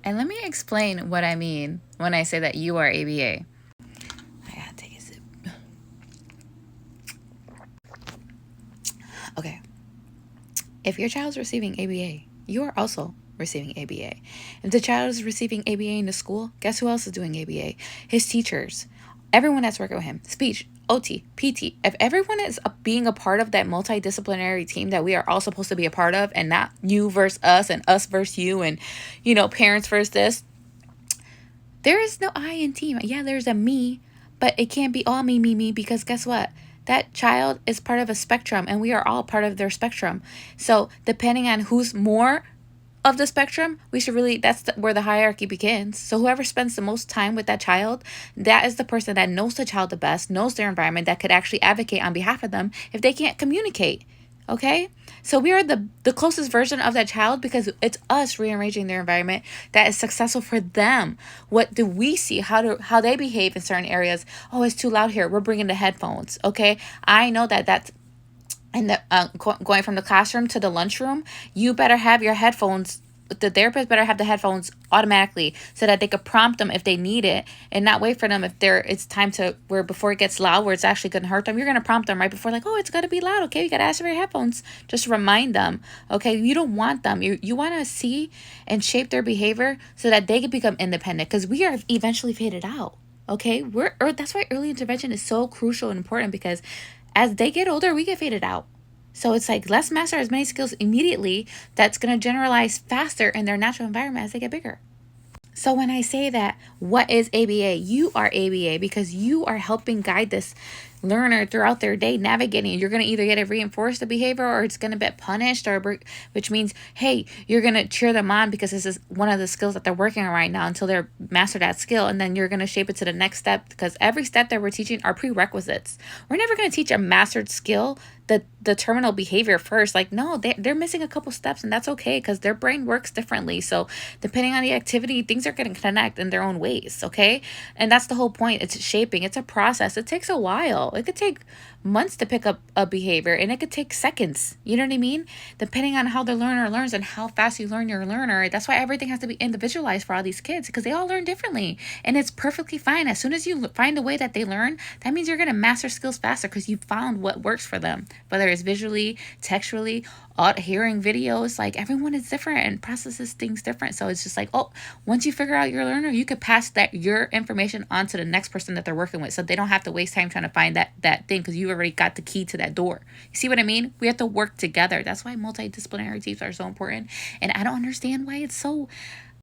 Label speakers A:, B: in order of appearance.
A: And let me explain what I mean when I say that you are ABA. I gotta take a sip. Okay. If your child is receiving ABA, you are also receiving ABA. If the child is receiving ABA in the school, guess who else is doing ABA? His teachers, everyone that's working with him, speech, OT, PT. If everyone is being a part of that multidisciplinary team that we are all supposed to be a part of, and not you versus us and us versus you and, parents versus this, there is no I in team. Yeah, there's a me, but it can't be all me, because guess what? That child is part of a spectrum, and we are all part of their spectrum. So depending on who's more of the spectrum, we should really, where the hierarchy begins. So whoever spends the most time with that child, that is the person that knows the child the best, knows their environment, that could actually advocate on behalf of them if they can't communicate. Okay, so we are the closest version of that child, because it's us rearranging their environment that is successful for them. What do we see? How they behave in certain areas? Oh, it's too loud here. We're bringing the headphones. Okay, I know that's and going from the classroom to the lunchroom. You better have your headphones. The therapist better have the headphones automatically so that they could prompt them if they need it, and not wait for them if it's time to, where before it gets loud, where it's actually going to hurt them. You're going to prompt them right before, like, oh, it's got to be loud. Okay, you got to ask for your headphones. Just remind them. Okay, you don't want them. You want to see and shape their behavior so that they can become independent, because we are eventually faded out. Okay, that's why early intervention is so crucial and important, because as they get older, we get faded out. So it's like, let's master as many skills immediately that's going to generalize faster in their natural environment as they get bigger. So when I say that, what is ABA? You are ABA because you are helping guide this learner throughout their day, navigating. You're going to either get to reinforce the behavior, or it's going to get punished, which means, hey, you're going to cheer them on because this is one of the skills that they're working on right now until they're mastered that skill. And then you're going to shape it to the next step, because every step that we're teaching are prerequisites. We're never going to teach a mastered skill the terminal behavior first. Like, no, they're missing a couple steps, and that's okay, because their brain works differently. So depending on the activity, things are going to connect in their own ways. Okay, and that's the whole point. It's shaping. It's a process. It takes a while. It could take months to pick up a behavior, and it could take seconds. You know what I mean? Depending on how the learner learns and how fast you learn your learner. That's why everything has to be individualized for all these kids, because they all learn differently, and it's perfectly fine. As soon as you find the way that they learn, that means you're going to master skills faster, because you found what works for them, whether it's visually, textually, hearing videos. Like, everyone is different and processes things different. So it's just like, oh, once you figure out your learner, you could pass your information on to the next person that they're working with, so they don't have to waste time trying to find that thing, because you already got the key to that door. You see what I mean? We have to work together. That's why multidisciplinary teams are so important. And I don't understand why it's so